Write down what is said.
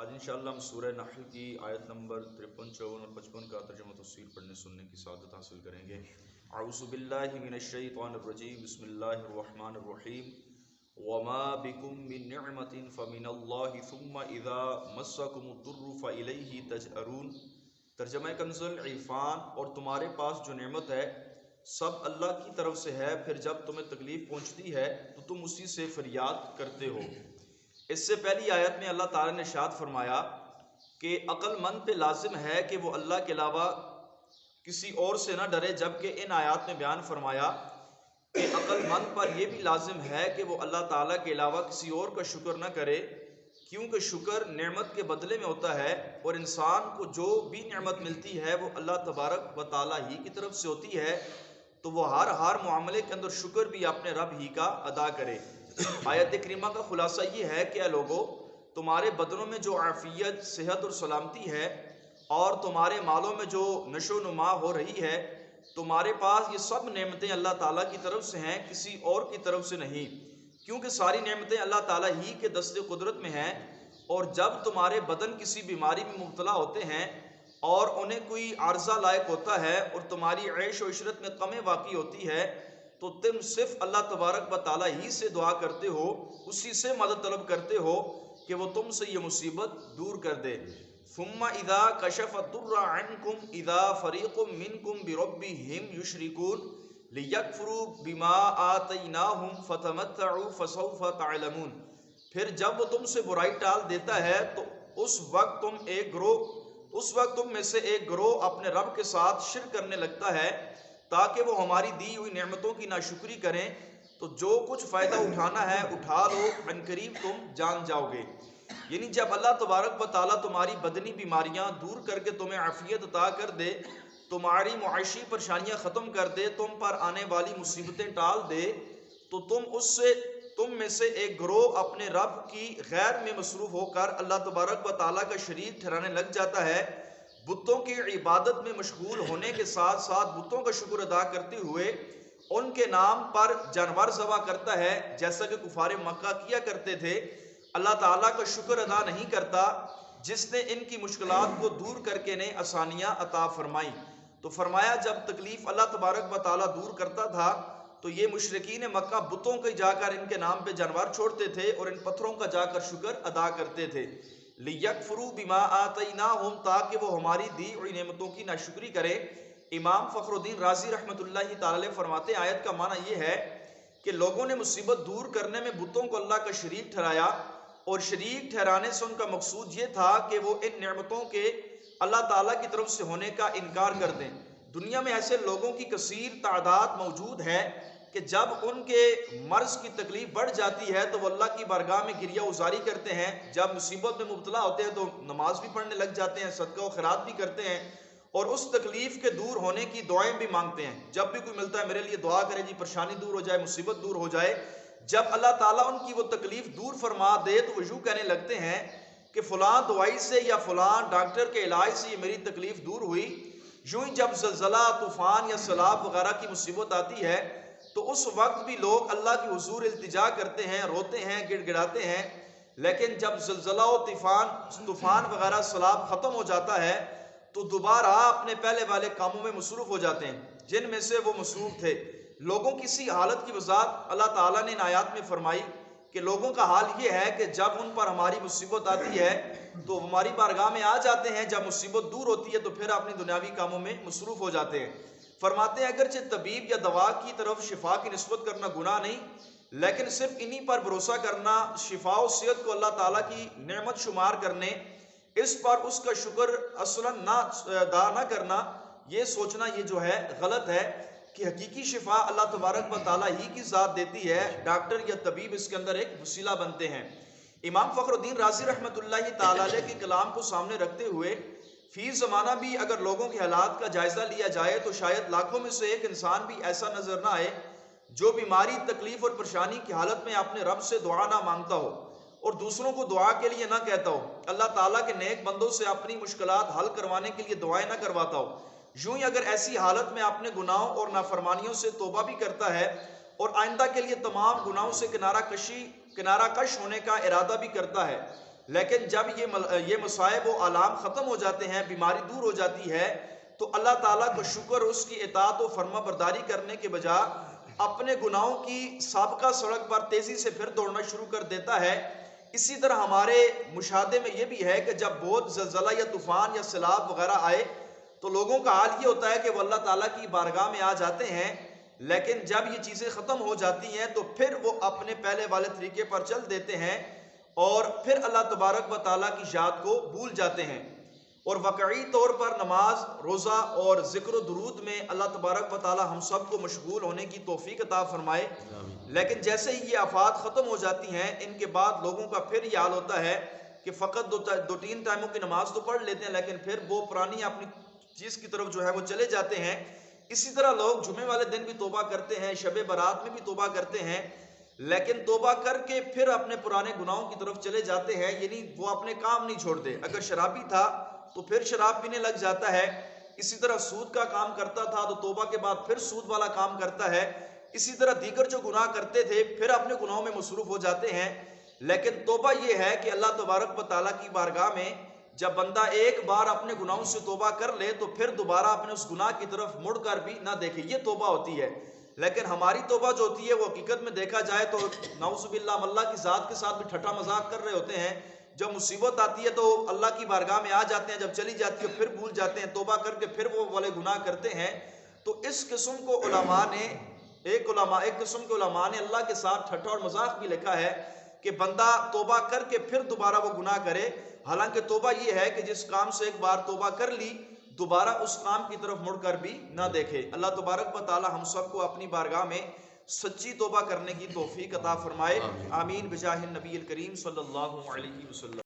आज इंशाअल्लाह हम सूरह नहल की आयत नंबर 53, 54 और 55 का तर्जुमा तफसीर पढ़ने सुनने की सआदत हासिल करेंगे। औज़ु बिल्लाहि मिनश शैतानिर रजीम, बिस्मिल्लाहिर रहमानिर रहीम। वमा बिकुम मिन निअमतिन फमिनल्लाहि सुम्मा इज़ा मस्सकुमुद्दुर्रु फइलैहि तजअरून। तर्जुमा कंज़ुल इरफान, और तुम्हारे पास जो नेमत है सब अल्लाह की तरफ से है, फिर जब तुम्हें तकलीफ पहुंचती है तो तुम उसी से फरियाद करते हो। इससे पहली आयत में अल्लाह ताला ने इरशाद फरमाया कि अक्लमंद पे लाजिम है कि वो अल्लाह के अलावा किसी और से ना डरे, जबकि इन आयत में बयान फरमाया कि अक्लमंद पर यह भी लाजिम है कि वो अल्लाह ताला के अलावा किसी और का शुक्र ना करे, क्योंकि शुक्र नेमत के बदले में होता है और इंसान को जो भी नेमत मिलती है वो अल्लाह तबारक व ताला ही की तरफ से होती है, तो वो हर मामले के अंदर शुक्र भी अपने रब ही का अदा करे। आयत करीमा का खुलासा ये है कि लोगों, तुम्हारे बदनों में जो आफियत, सेहत और सलामती है और तुम्हारे मालों में जो नशो नुमा हो रही है, तुम्हारे पास ये सब नेमतें अल्लाह ताला की तरफ से हैं, किसी और की तरफ से नहीं, क्योंकि सारी नेमतें अल्लाह ताला ही के दस्ते कुदरत में हैं। और जब तुम्हारे बदन किसी बीमारी में मुब्तला होते हैं और उन्हें कोई आर्जा लायक होता है और तुम्हारी ऐश व इशरत में कमी वाक़ई होती है, तो तुम सिर्फ अल्लाह तबारक व ताला ही से दुआ करते हो, उसी से मदद तलब करते हो कि वो तुमसे ये मुसीबत दूर कर दे। सुम्मा इदा कशफ़ दुर्रा अन्कुम इदा फ़रीक़ुम मिनकुम बिरब्बिहिम युशरिकून लियकफ़ुरू बिमा आतैनाहुम फ़तमत्तउ फ़सौफ़ तअलमून। फिर जब वो तुमसे बुराई टाल देता है तो उस वक्त तुम में से एक गिरोह अपने रब के साथ शिर्क करने लगता है, ताकि वो हमारी दी हुई नेमतों की नाशुक्री करें। तो जो कुछ फ़ायदा उठाना है उठा लो, अनकरीब तुम जान जाओगे। यानी जब अल्लाह तबारक व ताला तुम्हारी बदनी बीमारियां दूर करके तुम्हें आफियत अता कर दे, तुम्हारी मुआशी परेशानियां ख़त्म कर दे, तुम पर आने वाली मुसीबतें टाल दे, तो तुम में से एक गिरोह अपने रब की गैर में मसरूफ़ होकर अल्लाह तबारक व ताला का शरीक ठहराने लग जाता है। बुतों की इबादत में मशगूल होने के साथ साथ बुतों का शुक्र अदा करते हुए उनके नाम पर जानवर ज़बा करता है, जैसा कि कुफारे मक्का किया करते थे। अल्लाह ताला का शुक्र अदा नहीं करता जिसने इनकी मुश्किलात को दूर करके ने आसानियाँ अता फरमाई। तो फरमाया जब तकलीफ़ अल्लाह तबारक व ताला दूर करता था तो ये मुशरिकीन मक्का बुतों के जाकर इनके नाम पे जानवर छोड़ते थे और इन पत्थरों का जाकर शुक्र अदा करते थे। लियकफुरू बिमा आतैनाहुम, ताकि वो हमारी दी हुई नेमतों की नाशुक्री करे। इमाम फ़खरुद्दीन राज़ी रहमतुल्लाहि ताला अलैह फरमाते हैं, आयत का माना यह है कि लोगों ने मुसीबत दूर करने में बुतों को अल्लाह का शरीक ठहराया, और शरीक ठहराने से उनका मकसूद ये था कि वो इन नेमतों के अल्लाह ताला की तरफ से होने का इनकार कर दें। दुनिया में ऐसे लोगों की कसीर तादाद मौजूद है कि जब उनके मर्ज की तकलीफ बढ़ जाती है तो वो अल्लाह की बारगाह में गिरिया उजारी करते हैं। जब मुसीबत में मुब्तला होते हैं तो नमाज भी पढ़ने लग जाते हैं, सदका व खैरात भी करते हैं और उस तकलीफ के दूर होने की दुआएं भी मांगते हैं। जब भी कोई मिलता है, मेरे लिए दुआ करें जी, परेशानी दूर हो जाए, मुसीबत दूर हो जाए। जब अल्लाह ताला उनकी वो तकलीफ दूर फरमा दे तो वो यूँ कहने लगते हैं कि फ़लाँ दवाई से या फ़लाँ डॉक्टर के इलाज से ये मेरी तकलीफ दूर हुई। यूँ ही जब ज़लज़ला, तूफ़ान या सैलाब वगैरह की मुसीबत आती है तो उस वक्त भी लोग अल्लाह की हुजूर इल्तिजा करते हैं, रोते हैं, गिड़गिड़ाते हैं। लेकिन जब ज़लज़ला और तूफ़ान वगैरह सैलाब ख़त्म हो जाता है तो दोबारा अपने पहले वाले कामों में मसरूफ़ हो जाते हैं जिनमें से वो मसरूफ़ थे। लोगों की इसी हालत की वज़ाहत अल्लाह ताला ने इन आयात में फरमाई कि लोगों का हाल ये है कि जब उन पर हमारी मुसीबत आती है तो हमारी बारगाह में आ जाते हैं, जब मुसीबत दूर होती है तो फिर अपनी दुनियावी कामों में मसरूफ़ हो जाते हैं। फरमाते हैं अगरचे तबीब या दवा की तरफ शिफा की निस्बत करना गुनाह नहीं, लेकिन सिर्फ इन्हीं पर भरोसा करना, शिफा और सेहत को अल्लाह ताला की नेमत शुमार करने, इस पर उसका शुक्र असलन ना अदा ना करना, ये सोचना ये जो है गलत है कि हकीकी शिफा अल्लाह तबारक व ताला ही की ज़ात देती है। डॉक्टर या तबीब इसके अंदर एक वसीला बनते हैं। इमाम फ़खरुद्दीन राज़ी रहमतुल्लाहि ताला अलैह के कलाम को सामने रखते हुए फी ज़माना भी अगर लोगों के हालात का जायज़ा लिया जाए तो शायद लाखों में से एक इंसान भी ऐसा नज़र ना आए जो बीमारी, तकलीफ़ और परेशानी की हालत में अपने रब से दुआ ना मांगता हो और दूसरों को दुआ के लिए ना कहता हो, अल्लाह ताला के नेक बंदों से अपनी मुश्किलात हल करवाने के लिए दुआएं ना करवाता हो। यूं ही अगर ऐसी हालत में अपने गुनाहों और नाफरमानियों से तौबा भी करता है और आइंदा के लिए तमाम गुनाहों से किनारा कश होने का इरादा भी करता है, लेकिन जब ये मसाइब व आलाम ख़त्म हो जाते हैं, बीमारी दूर हो जाती है, तो अल्लाह ताला को शुक्र, उसकी इताअत व फर्मा बरदारी करने के बजाय अपने गुनाहों की साबका सड़क पर तेज़ी से फिर दौड़ना शुरू कर देता है। इसी तरह हमारे मुशाहदे में यह भी है कि जब बहुत ज़लज़ला या तूफ़ान या सैलाब वगैरह आए तो लोगों का हाल ये होता है कि वो अल्लाह ताला की बारगाह में आ जाते हैं, लेकिन जब ये चीज़ें ख़त्म हो जाती हैं तो फिर वो अपने पहले वाले तरीके पर चल देते हैं और फिर अल्लाह तबारक व तआला की याद को भूल जाते हैं। और वाकई तौर पर नमाज, रोज़ा और ज़िक्र दुरूद में अल्लाह तबारक व तआला हम सब को मशगूल होने की तौफीक अता फरमाए। लेकिन जैसे ही ये आफात ख़त्म हो जाती हैं, इनके बाद लोगों का फिर ये हाल होता है कि फ़कत दो तीन टाइमों की नमाज तो पढ़ लेते हैं, लेकिन फिर वो पुरानी अपनी चीज़ की तरफ जो है वो चले जाते हैं। इसी तरह लोग जुमे वाले दिन भी तौबा करते हैं, शब बारात में भी तौबा करते हैं, लेकिन तौबा करके फिर अपने पुराने गुनाहों की तरफ चले जाते हैं, यानी वो अपने काम नहीं छोड़ते। अगर शराबी था तो फिर शराब पीने लग जाता है, इसी तरह सूद का काम करता था तो तौबा के बाद फिर सूद वाला काम करता है, इसी तरह दीगर जो गुनाह करते थे फिर अपने गुनाहों में मसरूफ हो जाते हैं। लेकिन तौबा ये है कि अल्लाह तबारक व तआला की बारगाह में जब बंदा एक बार अपने गुनाहों से तौबा कर ले तो फिर दोबारा अपने उस गुनाह की तरफ मुड़कर भी ना देखे, ये तौबा होती है। लेकिन हमारी तौबा जो होती है वो हकीकत में देखा जाए तो नाउज़ुबिल्लाह अल्लाह की ज़ात के साथ भी ठट्ठा मजाक कर रहे होते हैं। जब मुसीबत आती है तो अल्लाह की बारगाह में आ जाते हैं, जब चली जाती है फिर भूल जाते हैं, तौबा करके फिर वो वाले गुनाह करते हैं। तो इस किस्म को उलमा ने एक किस्म के उलमा ने अल्लाह के साथ ठट्ठा और मजाक भी लिखा है कि बंदा तौबा करके फिर दोबारा वो गुनाह करे। हालांकि तौबा ये है कि जिस काम से एक बार तौबा कर ली दोबारा उस काम की तरफ मुड़कर भी ना देखे। अल्लाह तबारक व तआला हम सबको अपनी बारगाह में सच्ची तौबा करने की तौफीक अता फरमाए। आमीन बिजाहिन नबील करीम सल्लल्लाहु अलैहि वसल्लम।